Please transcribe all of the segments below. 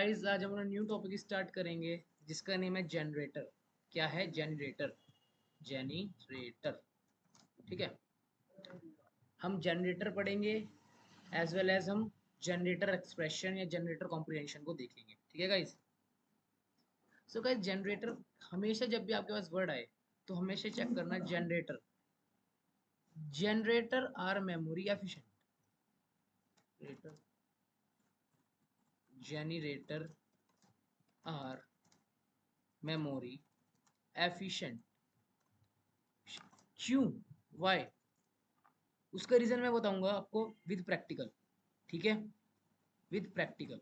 Guys आज हम new topic start करेंगे जिसका नेम है जनरेटर। क्या है जनरेटर? जेनरेटर। ठीक है, हम जनरेटर पढ़ेंगे एज वेल एज हम जनरेटर एक्सप्रेशन या जनरेटर कॉम्प्रिहेंशन को देखेंगे। ठीक है गाइस। सो गाइस जनरेटर, हमेशा जब भी आपके पास वर्ड आए तो हमेशा चेक करना generator. Generator are memory efficient. Generator are memory efficient. क्यों? वाई? उसका रीजन मैं बताऊंगा आपको विद प्रैक्टिकल। ठीक है, विद प्रैक्टिकल।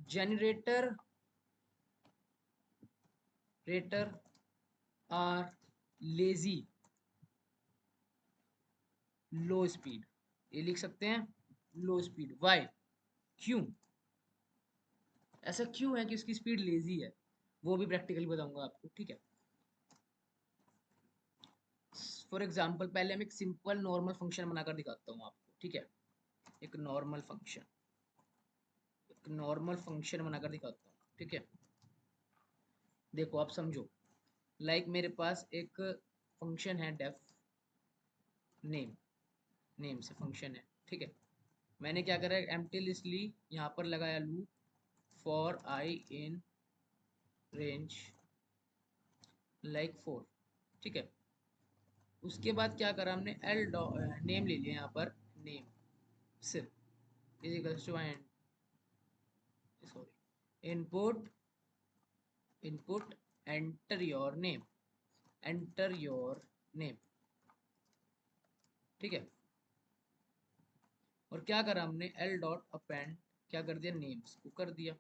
जनरेटर रेटर आर लेजी लो स्पीड। ये लिख सकते हैं लो स्पीड। वाई? क्यों? ऐसा क्यों है कि उसकी स्पीड लेजी है, वो भी प्रैक्टिकली बताऊंगा आपको। ठीक है, फॉर एग्जाम्पल पहले हम एक सिंपल नॉर्मल फंक्शन बनाकर दिखाता हूँ आपको। ठीक है, एक नॉर्मल फंक्शन, एक नॉर्मल फंक्शन बनाकर दिखाता हूँ। ठीक है, देखो आप समझो। मेरे पास एक फंक्शन है डेफ नेम, नेम से फंक्शन है। ठीक है, मैंने क्या करा, एम्प्टी लिस्ट ली, यहाँ पर लगाया loop for I in range like 4। ठीक है, उसके बाद क्या करा हमने, एल नेम ले लिया यहाँ पर, नेम सिर्फ is equals to sorry input, input enter your name, enter your name. ठीक है, और क्या करा हमने, एल डॉट अपेंड क्या कर दिया, नेम्स को कर दिया।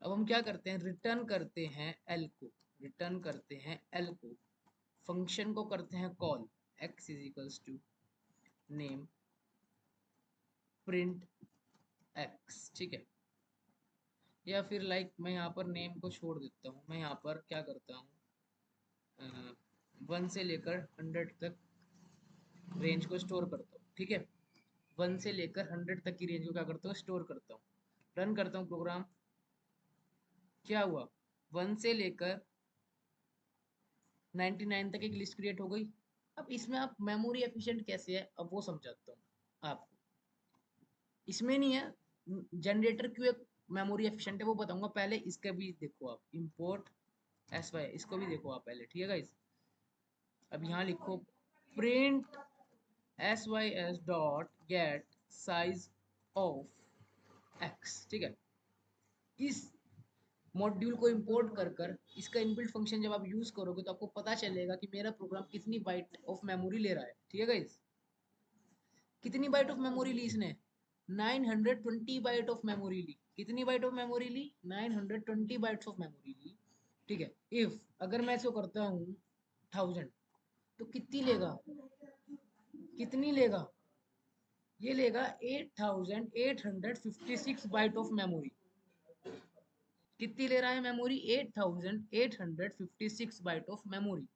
अब हम क्या करते हैं, रिटर्न करते हैं एल को, रिटर्न करते हैं एल को, फंक्शन को करते हैं call, x is equals to name print x। ठीक है, या फिर मैं यहाँ पर नेम को छोड़ देता हूँ, मैं यहाँ पर क्या करता हूँ, 1 से लेकर 100 तक रेंज को स्टोर करता हूँ। ठीक है, 1 से लेकर 100 तक की रेंज को क्या करता हूँ, स्टोर करता हूँ। रन करता हूँ प्रोग्राम, क्या हुआ, 1 से लेकर 99 तक एक लिस्ट क्रिएट हो गई। अब इसमें आप मेमोरी एफिशिएंट कैसे है, अब वो समझाता हूँ आपको। इसमें नहीं है जनरेटर क्यों एक मेमोरी एफिशिएंट है, वो बताऊंगा। पहले इसका भी देखो आप, इंपोर्ट एस वाई, इसको भी देखो आप पहले। ठीक है गाइस, अब यहाँ लिखो print S Y S dot get size of X. ठीक है, इस मॉड्यूल को इंपोर्ट कर कर इसका इनबिल्ट फंक्शन जब आप यूज करोगे तो आपको पता चलेगा कि मेरा प्रोग्राम कितनी बाइट ऑफ मेमोरी ले रहा है। ठीक है गाइस, कितनी बाइट ऑफ मेमोरी ली इसने, 920 बाइट ऑफ मेमोरी ली। कितनी बाइट ऑफ मेमोरी ली, 920 बाइट्स ऑफ मेमोरी ली। ठीक है, इफ अगर मैं इसको करता हूँ 1000 तो कितनी लेगा, कितनी लेगा, ये लेगा 8856 बाइट ऑफ मेमोरी। कितनी ले रहा है मेमोरी, 8856 बाइट ऑफ मेमोरी।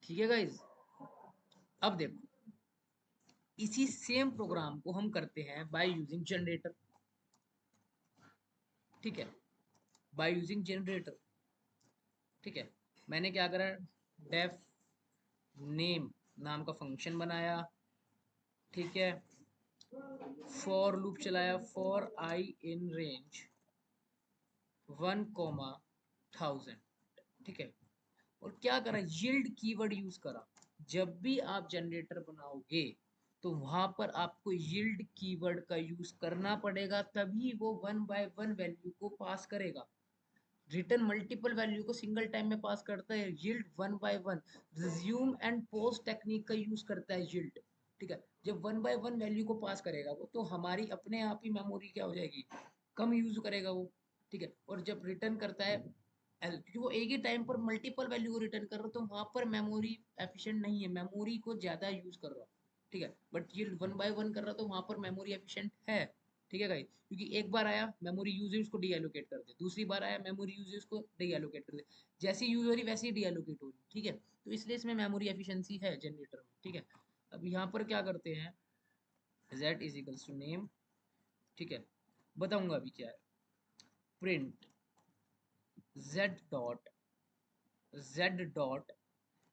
ठीक है गाइज, अब देखो इसी सेम प्रोग्राम को हम करते हैं बाय यूजिंग जनरेटर। ठीक है, बाय यूजिंग जनरेटर। ठीक है, मैंने क्या करा, डेफ नेम नाम का फंक्शन बनाया। ठीक है, फॉर लूप चलाया फॉर आई इन रेंज 1,1000। ठीक है, और क्या करा, यील्ड कीवर्ड यूज करा। जब भी आप जनरेटर बनाओगे तो वहां पर आपको यील्ड कीवर्ड का यूज करना पड़ेगा, तभी वो 1 बाय 1 वैल्यू को पास करेगा। रिटर्न मल्टीपल वैल्यू को सिंगल टाइम में पास करता है, yield 1 by 1। Resume and post technique का यूज करता है यील्ड। ठीक है, जब 1 बाय 1 वैल्यू को पास करेगा वो, तो हमारी अपने आप ही मेमोरी क्या हो जाएगी, कम यूज करेगा वो। ठीक है, और जब रिटर्न करता है एल, क्योंकि वो एक ही टाइम पर मल्टीपल वैल्यू को रिटर्न कर रहा हो, तो वहां पर मेमोरी एफिशिएंट नहीं है, मेमोरी को ज्यादा यूज कर रहा हो। ठीक है, बट ये 1 बाय 1 कर रहा, तो वहां पर मेमोरी एफिशिएंट है। ठीक है गाइस, क्योंकि एक बार आया मेमोरी यूजेज को डीएलोकेट कर दे, दूसरी बार आया मेमोरी यूजेज को डीएलोकेट कर दे, जैसी यूज हो रही वैसी डीएलोकेट हो रही। ठीक है, तो इसलिए इसमें मेमोरी एफिशिएंसी है जनरेटर में। ठीक है, अब यहाँ पर क्या करते हैं, z is equals to name ठीक है, बताऊंगा अभी क्या है। Print z dot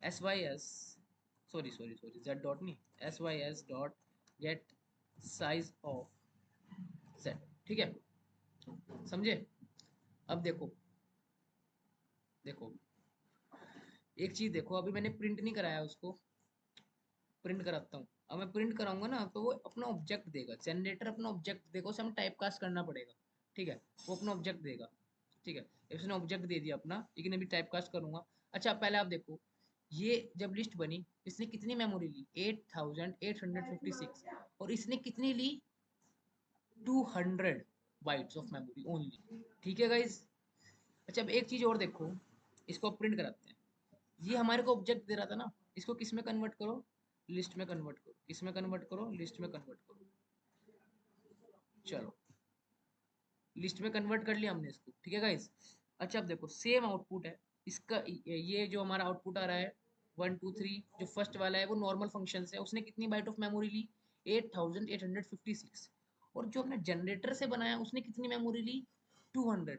sys, sorry z dot नहीं sys dot get size of z। ठीक है, समझे? अब देखो, देखो एक चीज देखो, अभी मैंने प्रिंट नहीं कराया उसको, प्रिंट कराता हूँ। अब मैं प्रिंट कराऊंगा ना तो वो अपना ऑब्जेक्ट देगा, जनरेटर अपना ऑब्जेक्ट देगा, उसे हमें टाइप कास्ट करना पड़ेगा। ठीक है, वो अपना ऑब्जेक्ट देगा। ठीक है, इसने ऑब्जेक्ट दे दिया अपना, लेकिन अभी टाइप कास्ट करूंगा। अच्छा पहले आप देखो, ये जब लिस्ट बनी इसने कितनी मेमोरी ली, 8856, और इसने कितनी ली, 200 बाइट्स ऑफ मेमोरी ओनली। ठीक है गाइज। अच्छा अब एक चीज और देखो, इसको प्रिंट कराते हैं। ये हमारे को ऑब्जेक्ट दे रहा था ना, इसको किस में कन्वर्ट करो, लिस्ट में कन्वर्ट करो, किस में कन्वर्ट करो, लिस्ट में कन्वर्ट करो। चलो लिस्ट में कन्वर्ट कर लिया हमने इसको। ठीक है गाइस। अच्छा अब देखो सेम आउटपुट है इसका, ये जो हमारा आउटपुट आ रहा है 1 2 3, जो फर्स्ट वाला है वो नॉर्मल फंक्शन है, उसने कितनी बाइट ऑफ मेमोरी ली, 8856। और जो हमने जनरेटर से बनाया उसने कितनी मेमोरी ली, 200।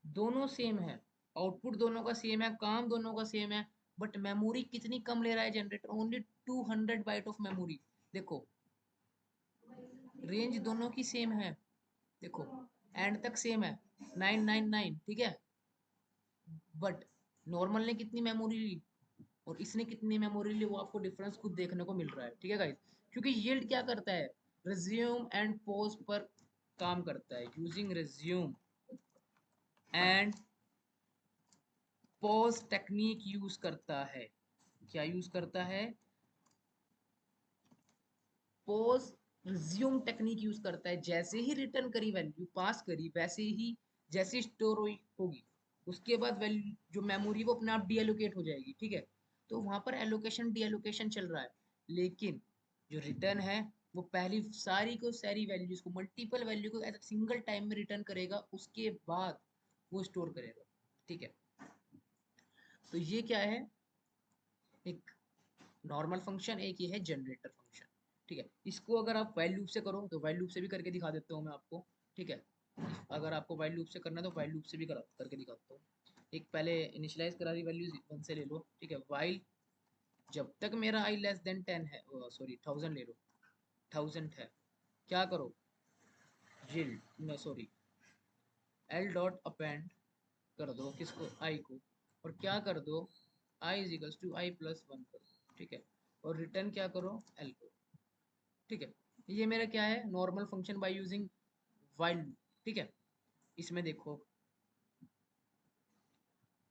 दोनों सेम है, आउटपुट दोनों का सेम है, काम दोनों का सेम है, बट मेमोरी कितनी कम ले रहा है generator, only 200 byte of memory. देखो रेंज दोनों की सेम है, देखो एंड तक सेम है 999। ठीक है, बट नॉर्मल ने कितनी मेमोरी ली और इसने कितनी मेमोरी ली, वो आपको डिफरेंस खुद देखने को मिल रहा है। ठीक है गाइस, क्योंकि यील्ड क्या करता है, रिज्यूम एंड पोज पर काम करता है, using resume and pause technique use करता है। क्या यूज करता है, पॉज रिज्यूम टेक्निक यूज करता है। जैसे ही रिटर्न करी वैल्यू पास करी, वैसे ही जैसे स्टोर हुई होगी, उसके बाद वैल्यू जो मेमोरी वो अपने आप डी एलोकेट हो जाएगी। ठीक है, तो वहां पर एलोकेशन डी एलोकेशन चल रहा है, लेकिन जो रिटर्न है वो पहली सारी को सारी वैल्यूज को, मल्टीपल वैल्यू को एट सिंगल टाइम में रिटर्न करेगा, उसके बाद वो स्टोर करेगा। ठीक है, तो ये क्या है, एक नॉर्मल फंक्शन, एक ये है जनरेटर फंक्शन। ठीक है, इसको अगर आप वाइल लूप से करो तो वाइल लूप से भी करके दिखा देता हूँ मैं आपको। ठीक है, अगर आपको वाइल लूप से करना है तो वाइल लूप से भी करके दिखाता हूँ। एक पहले इनिशियलाइज करा रही वैल्यूज 1 से ले लो। ठीक है, वाइल जब तक मेरा आई लेस देन 10 है, सॉरी 1000 ले लो, 1000 है, क्या करो, yield sorry l dot append कर दो किसको, आई को, और क्या कर दो, i is equals to i plus 1 कर दो। ठीक है, और रिटर्न क्या करो, एल को। ठीक है, ये मेरा क्या है, normal function by using while. ठीक है, इसमें देखो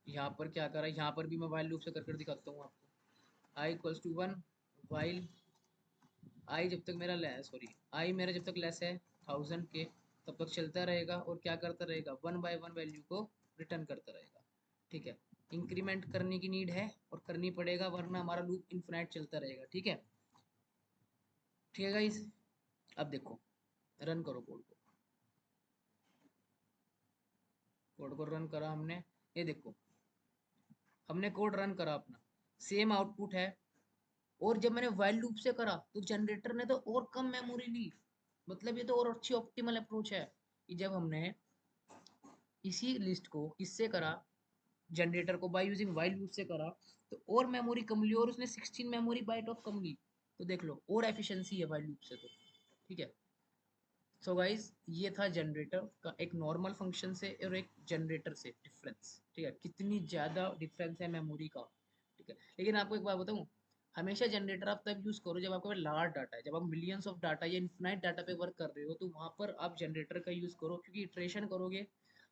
यहाँ पर क्या करा, यहाँ पर भी मैं वाइल लूप से कर दिखाता हूँ आपको। I equals to 1, while I जब तक मेरा लेस, सॉरी आई मेरा जब तक लेस है 1000 के, तब तक चलता रहेगा, और क्या करता रहेगा, 1 बाय 1 वैल्यू को रिटर्न करता रहेगा। ठीक है, इंक्रीमेंट करने की नीड है और करनी पड़ेगा, वरना हमारा लूप इन्फिनाइट चलता रहेगा। ठीक है, ठीक है गाइस। अब देखो रन करो कोड को, कोड को रन करा हमने, ये देखो हमने कोड रन करा अपना, सेम आउटपुट है। और जब मैंने वाइल लूप से करा तो जनरेटर ने तो और कम मेमोरी ली। मतलब ये तो और अच्छी ऑप्टिमल अप्रोच है कि जब हमने इसी लिस्ट को किससे करा, जनरेटर को बाय यूजिंग वाइल लूप से करा, तो और मेमोरी कम ली, और उसने 16 मेमोरी बाइट ऑफ कम ली। तो देख लो और एफिशिएंसी है वाइल लूप से तो। ठीक है, सो गाइस ये था जनरेटर का एक नॉर्मल फंक्शन से और एक जनरेटर से डिफरेंस। ठीक है, कितनी ज़्यादा डिफरेंस है मेमोरी का। ठीक है, लेकिन आपको एक बात बताऊँ, हमेशा जनरेटर आप तब यूज़ करो जब आपके पास लार्ज डाटा है, जब आप मिलियंस ऑफ डाटा या इन्फिनाइट डाटा पे वर्क कर रहे हो, तो वहाँ पर आप जनरेटर का यूज़ करो, क्योंकि इटरेशन करोगे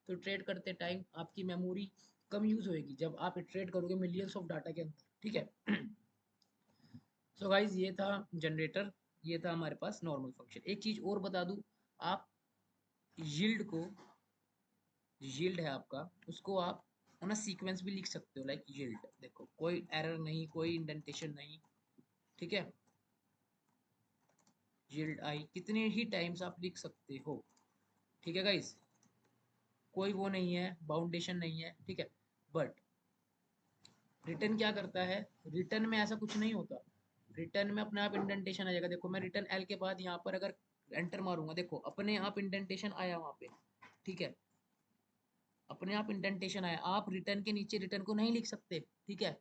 तो ट्रेड करते टाइम आपकी मेमोरी कम यूज़ होएगी जब आप इटरेट करोगे मिलियंस ऑफ डाटा के अंदर। ठीक है, सो गाइज ये था जनरेटर, ये था हमारे पास नॉर्मल फंक्शन। एक चीज़ और बता दूँ, आप यील्ड को, यील्ड है आपका, उसको आप ना सीक्वेंस भी लिख सकते हो, लाइक यील्ड, देखो कोई एरर नहीं, कोई इंडेंटेशन नहीं। ठीक है, यील्ड आई कितने ही टाइम्स आप लिख सकते हो। ठीक है गाइस, कोई वो नहीं है, बाउंडेशन नहीं है। ठीक है, बट रिटर्न क्या करता है, रिटर्न में ऐसा कुछ नहीं होता, रिटर्न में अपने आप इंडेंटेशन आ जाएगा। देखो मैं रिटर्न एल के बाद यहाँ पर अगर एंटर मारूंगा, देखो अपने आप इंडेंटेशन आया वहां पे, ठीक है, अपने आप इंडेंटेशन आया। आप रिटर्न के नीचे रिटर्न को नहीं लिख सकते, ठीक है,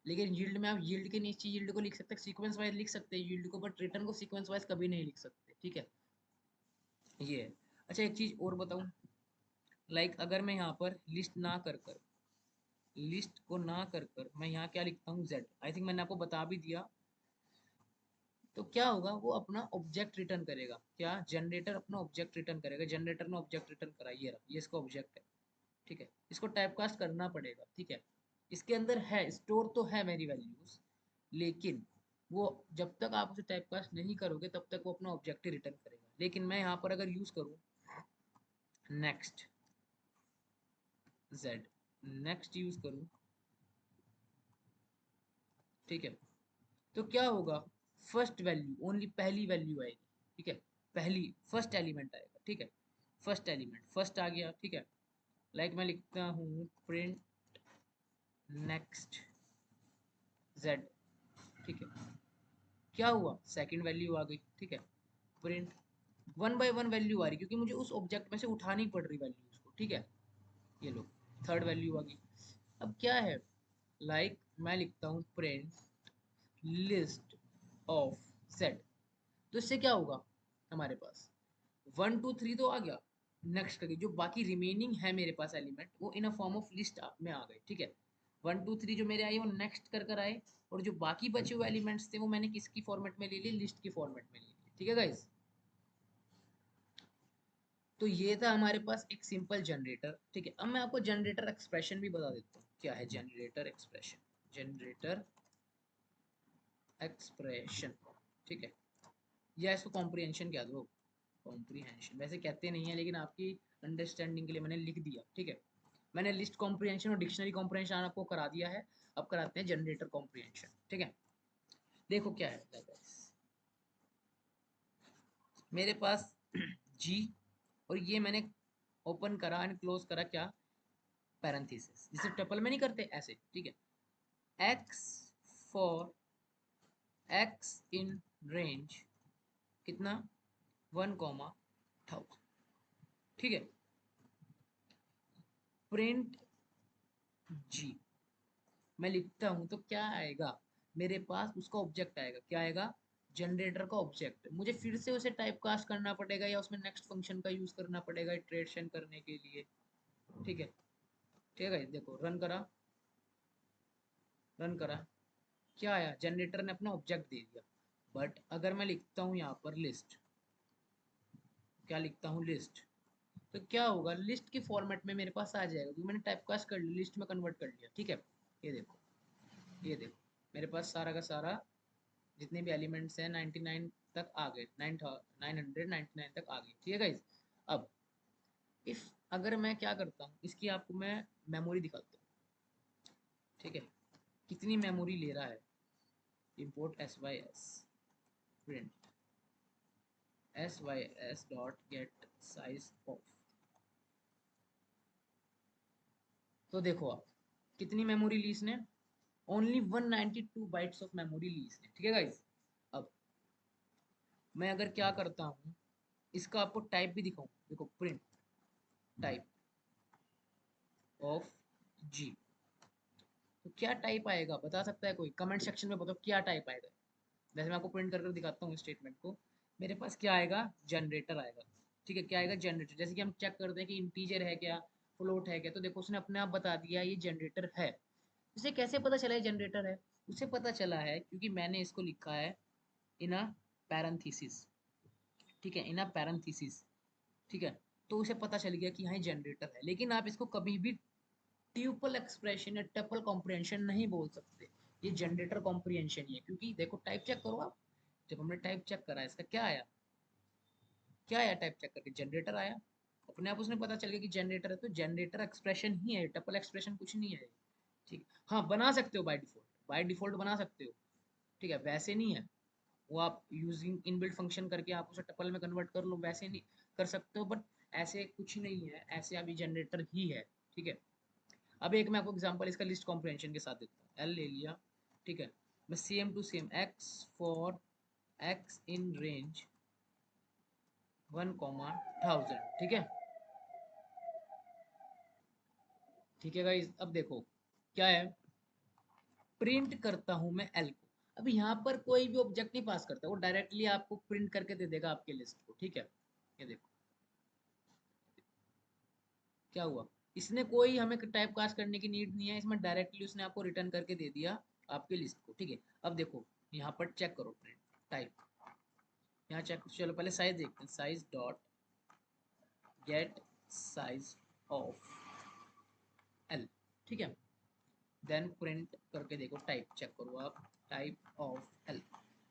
लेकिन यील्ड में आप यील्ड के नीचे यील्ड को लिख सकते हैं, सीक्वेंस वाइज लिख सकते हैं यील्ड को, बट रिटर्न को सीक्वेंस वाइज कभी नहीं लिख सकते, ठीक है, ये है। अच्छा एक चीज और बताऊं, लाइक अगर मैं यहाँ पर लिस्ट ना कर कर, लिस्ट को ना कर कर मैं यहाँ क्या लिखता हूँ, z, आई थिंक मैंने आपको बता भी दिया। तो क्या होगा, वो अपना ऑब्जेक्ट रिटर्न करेगा, क्या जनरेटर अपना ऑब्जेक्ट रिटर्न करेगा, जनरेटर ने ऑब्जेक्ट रिटर्न करा, ये रहा, ये इसका ऑब्जेक्ट है, ठीक है, इसको टाइपकास्ट करना पड़ेगा, ठीक है, इसके अंदर है, स्टोर तो है मेरी वैल्यूज, लेकिन वो जब तक आप उसे टाइपकास्ट नहीं करोगे तब तक वो अपना ऑब्जेक्ट ही रिटर्न करेगा। लेकिन मैं यहाँ पर अगर यूज करूँ नेक्स्ट z, नेक्स्ट यूज करूँ, ठीक है, तो क्या होगा, फर्स्ट वैल्यू ओनली पहली वैल्यू आएगी, ठीक है, पहली फर्स्ट एलिमेंट आएगा, ठीक है, फर्स्ट एलिमेंट फर्स्ट आ गया, ठीक है, लाइक मैं लिखता हूँ प्रिंट नेक्स्ट z, ठीक है, क्या हुआ, सेकंड वैल्यू आ गई, ठीक है, print one by one value आ रही क्योंकि मुझे उस ऑब्जेक्ट में से उठानी पड़ रही वैल्यूज को, ठीक है, ये लो थर्ड वैल्यू आ गई। अब क्या है, लाइक मैं लिखता हूँ प्रिंट लिस्ट ऑफ सेट, तो इससे क्या होगा, हमारे पास 1 2 3 तो आ गया, नेक्स्ट करके जो बाकी रिमेनिंग है मेरे पास एलिमेंट वो इन अ फॉर्म ऑफ लिस्ट में आ गए, ठीक है, 1 2 3 जो मेरे आए वो नेक्स्ट कर कर आए, और जो बाकी बचे हुए एलिमेंट्स थे वो मैंने किसकी फॉर्मेट में ले लिए, लिस्ट की फॉर्मेट में ले लिए, ठीक है गाइस। तो ये था हमारे पास एक सिंपल जनरेटर, ठीक है, अब मैं आपको जनरेटर एक्सप्रेशन भी बता देता हूँ, क्या है जनरेटर एक्सप्रेशन, जनरेटर एक्सप्रेशन, ठीक है, या इसको कॉम्प्रिहेंशन कह दो, कॉम्प्रिहेंशन वैसे कहते नहीं है लेकिन आपकी अंडरस्टैंडिंग के लिए मैंने लिख दिया, ठीक है, मैंने लिस्ट कॉम्प्रिहेंशन और डिक्शनरी कॉम्प्रिहेंशन आपको करा दिया है, अब कराते हैं जनरेटर कॉम्प्रिहेंशन, ठीक है, देखो क्या है guys, मेरे पास जी, और ये मैंने ओपन करा एंड क्लोज करा क्या, पैरेंथेसिस, जिसे टपल में नहीं करते ऐसे, ठीक है, x for x in range कितना 1,1000, ठीक है, प्रिंट जी मैं लिखता हूं तो क्या आएगा, मेरे पास उसका ऑब्जेक्ट आएगा, क्या आएगा, जनरेटर का ऑब्जेक्ट, मुझे फिर से उसे टाइप कास्ट करना पड़ेगा या उसमें नेक्स्ट फंक्शन का यूज करना पड़ेगा इटरेशन करने के लिए, ठीक है, ठीक है, देखो रन करा, क्या आया, जनरेटर ने अपना ऑब्जेक्ट दे दिया, बट अगर मैं लिखता हूँ यहाँ पर लिस्ट, क्या लिखता हूँ लिस्ट, तो क्या होगा, लिस्ट के फॉर्मेट में मेरे पास आ जाएगा क्योंकि मैंने टाइप कास्ट कर लिया, लिस्ट में कन्वर्ट कर लिया, ठीक है, ये देखो, ये देखो मेरे पास सारा का सारा जितने भी एलिमेंट्स हैं 99 तक आ गए, 999 तक आ गए, ठीक है गाइस। अब इफ अगर मैं क्या करता हूँ, इसकी आपको मैं मेमोरी दिखाता हूँ, ठीक है, कितनी मेमोरी ले रहा है, import sys print sys dot get size of, तो देखो आप कितनी मेमोरी ली इसने, ओनली 192 बाइट्स ऑफ मेमोरी ली इसने, ठीक है गाइस। अब मैं अगर क्या करता हूँ, इसका आपको टाइप भी दिखाऊं, देखो प्रिंट टाइप ऑफ जी, तो क्या टाइप आएगा बता सकता है कोई, कमेंट सेक्शन में बताओ क्या टाइप आएगा। वैसे मैं आपको प्रिंट कर दिखाता हूँ स्टेटमेंट को, मेरे पास क्या आएगा, जनरेटर आएगा, ठीक है, क्या आएगा जनरेटर, जैसे कि हम चेक करते हैं कि इंटीजर है क्या, फ्लोट है क्या, तो देखो उसने अपने आप बता दिया ये जनरेटर है। उसे कैसे पता चला ये जनरेटर है, उसे पता चला है क्योंकि मैंने इसको लिखा है इन अ पैरेंथेसिस, ठीक है, इन अ पैरेंथेसिस, ठीक है, तो उसे पता चल गया कि हाँ जनरेटर है, लेकिन आप इसको कभी भी ट्यूपल एक्सप्रेशन या टपल कॉम्प्रिहेंशन नहीं बोल सकते, ये जनरेटर कॉम्प्रिहेंशन ही है, क्योंकि देखो टाइप चेक करो आप, जब हमने टाइप चेक करा इसका क्या आया, क्या आया टाइप चेक करके जनरेटर आया, अपने आप उसने पता चल गया कि जनरेटर है, तो जनरेटर एक्सप्रेशन ही है, टपल एक्सप्रेशन कुछ नहीं है, ठीक, हाँ बना सकते हो बाय डिफॉल्ट बना सकते हो, ठीक है, वैसे नहीं है, वो आप यूजिंग इनबिल्ट फंक्शन करके आप उसे टपल में कन्वर्ट कर लो, वैसे नहीं कर सकते हो, बट ऐसे कुछ नहीं है, ऐसे अभी जनरेटर ही है, ठीक है। अब एक मैं आपको एग्जांपल इसका लिस्ट कॉम्प्रिहेंशन के साथ देता हूँ, एल ले लिया, ठीक है, मैं same to same x for x in range 1,1000, ठीक है। ठीक है गाइस, अब देखो क्या है, प्रिंट करता हूं मैं एल को। अब यहाँ पर कोई भी ऑब्जेक्ट नहीं पास करता, वो डायरेक्टली आपको प्रिंट करके दे देगा आपके लिस्ट को, ठीक है। ये देखो क्या हुआ, इसने कोई हमें टाइप कास्ट करने की नीड नहीं है, इसमें डायरेक्टली उसने आपको रिटर्न करके दे दिया आपकी लिस्ट को, ठीक है। अब देखो यहाँ पर चेक करो प्रिंट टाइप, यहाँ चेक, चलो पहले साइज देखते हैं, size dot get size of L, ठीक है। देन प्रिंट करके देखो, टाइप चेक करो आप, टाइप ऑफ एल,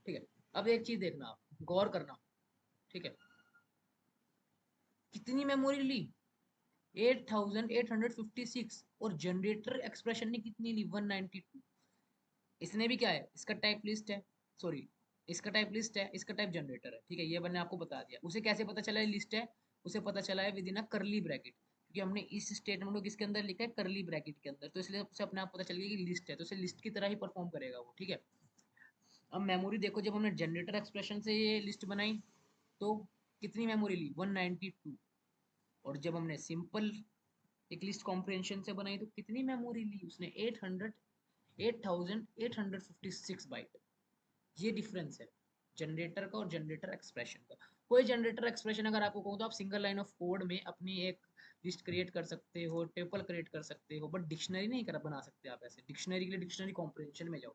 ठीक है। अब एक चीज देखना, आप गौर करना, ठीक है। कितनी मेमोरी ली, 8856, और जनरेटर एक्सप्रेशन ने कितनी ली, 192। इसने भी क्या है, इसका टाइप लिस्ट है, सॉरी, इसका टाइप लिस्ट है, इसका टाइप जनरेटर है, ठीक है। ये मैंने आपको बता दिया। उसे कैसे पता चला है लिस्ट है, उसे पता चला है विद इन अ करली ब्रैकेट, क्योंकि हमने इस स्टेटमेंट को किसके अंदर लिखा है, करली ब्रैकेट के अंदर, तो इसलिए उसे अपने आप पता चल गया कि लिस्ट है, तो उसे लिस्ट की तरह ही परफॉर्म करेगा वो, ठीक है। अब मेमोरी देखो, जब हमने जनरेटर एक्सप्रेशन से ये लिस्ट बनाई तो कितनी मेमोरी ली, 192। और जब हमने सिंपल एक लिस्ट कॉम्प्रिहेंशन से बनाई तो कितनी मेमोरी ली उसने, 8856 बाइट। ये डिफरेंस है जनरेटर का और जनरेटर एक्सप्रेशन का। कोई जनरेटर एक्सप्रेशन अगर आपको कहूँ तो आप सिंगल लाइन ऑफ कोड में अपनी एक लिस्ट क्रिएट कर सकते हो, टेबल क्रिएट कर सकते हो, बट डिक्शनरी नहीं कर बना सकते आप ऐसे। डिक्शनरी के लिए डिक्शनरी कॉम्प्रिहेंशन में जाओ,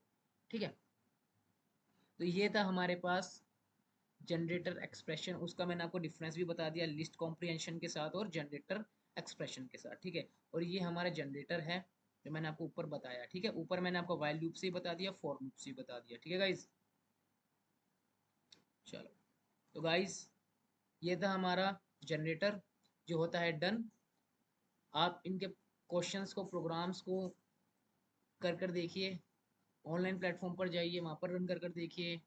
ठीक है। तो ये था हमारे पास जनरेटर एक्सप्रेशन, उसका मैंने आपको डिफरेंस भी बता दिया लिस्ट कॉम्प्रिहेंशन के साथ और जनरेटर एक्सप्रेशन के साथ, ठीक है। और ये हमारा जनरेटर है जो मैंने आपको ऊपर बताया, ठीक है। ऊपर मैंने आपको वाइल लूप से ही बता दिया, फॉर लूप से ही बता दिया, ठीक है गाइज। चलो, तो गाइज ये था हमारा जनरेटर जो होता है डन। आप इनके क्वेश्चंस को, प्रोग्राम्स को कर कर देखिए, ऑनलाइन प्लेटफॉर्म पर जाइए, वहाँ पर रन कर कर देखिए,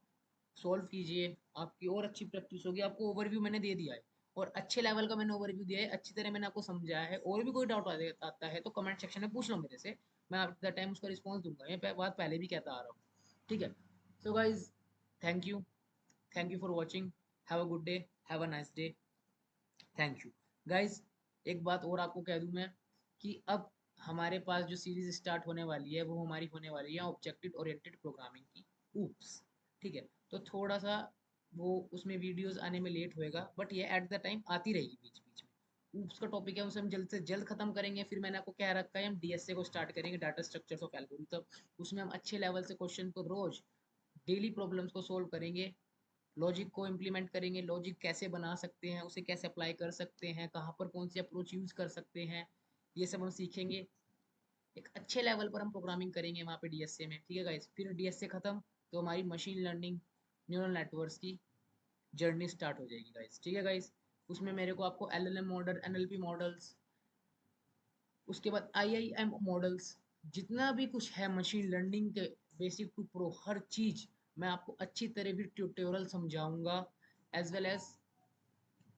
सॉल्व कीजिए, आपकी और अच्छी प्रैक्टिस होगी। आपको ओवरव्यू मैंने दे दिया है, और अच्छे लेवल का मैंने ओवरव्यू दिया है, अच्छी तरह मैंने आपको समझाया है। और भी कोई डाउट आता है तो कमेंट सेक्शन में पूछ लो मेरे से, मैं एट द टाइम उसका रिस्पॉन्स दूंगा। ये बात पहले भी कहता आ रहा हूँ, ठीक है। So guys, thank you, thank you for watching, have a good day, have a nice day, thank you guys. एक बात और आपको कह दूं मैं, कि अब हमारे पास जो सीरीज स्टार्ट होने वाली है वो हमारी होने वाली है ऑब्जेक्टिव ओरिएंटेड प्रोग्रामिंग की, ऊप्स, ठीक है। तो थोड़ा सा वो उसमें वीडियोस आने में लेट होएगा, बट ये एट द टाइम आती रहेगी बीच बीच में। ऊप्स का टॉपिक है, उसे हम जल्द से जल्द खत्म करेंगे। फिर मैंने आपको क्या रखा है, हम डीएसए को स्टार्ट करेंगे, डाटा स्ट्रक्चर्स ऑफ एल्गोरिथम। उसमें हम अच्छे लेवल से क्वेश्चन को रोज डेली प्रॉब्लम्स को सोल्व करेंगे, लॉजिक को इम्प्लीमेंट करेंगे, लॉजिक कैसे बना सकते हैं, उसे कैसे अप्लाई कर सकते हैं, कहाँ पर कौन सी अप्रोच यूज कर सकते हैं, ये सब हम सीखेंगे। एक अच्छे लेवल पर हम प्रोग्रामिंग करेंगे वहाँ पे डीएसए में, ठीक है गाइस। फिर डीएसए खत्म तो हमारी मशीन लर्निंग, न्यूरल नेटवर्क्स की जर्नी स्टार्ट हो जाएगी गाइस, ठीक है गाइस। उसमें मेरे को आपको एलएलएम मॉडल, एनएलपी मॉडल्स, उसके बाद आईआईएम मॉडल्स, जितना भी कुछ है मशीन लर्निंग के बेसिक टू प्रो, हर चीज मैं आपको अच्छी तरह भी ट्यूटोरियल समझाऊंगा। एज वेल एज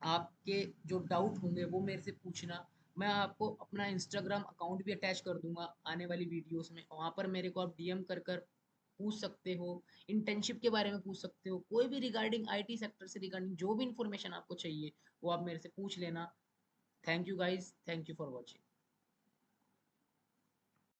आपके जो डाउट होंगे वो मेरे से पूछना। मैं आपको अपना इंस्टाग्राम अकाउंट भी अटैच कर दूंगा आने वाली वीडियोस में, वहाँ पर मेरे को आप डीएम कर कर पूछ सकते हो, इंटर्नशिप के बारे में पूछ सकते हो, कोई भी रिगार्डिंग आईटी सेक्टर से रिगार्डिंग जो भी इंफॉर्मेशन आपको चाहिए वो आप मेरे से पूछ लेना। Thank you guys, thank you for watching.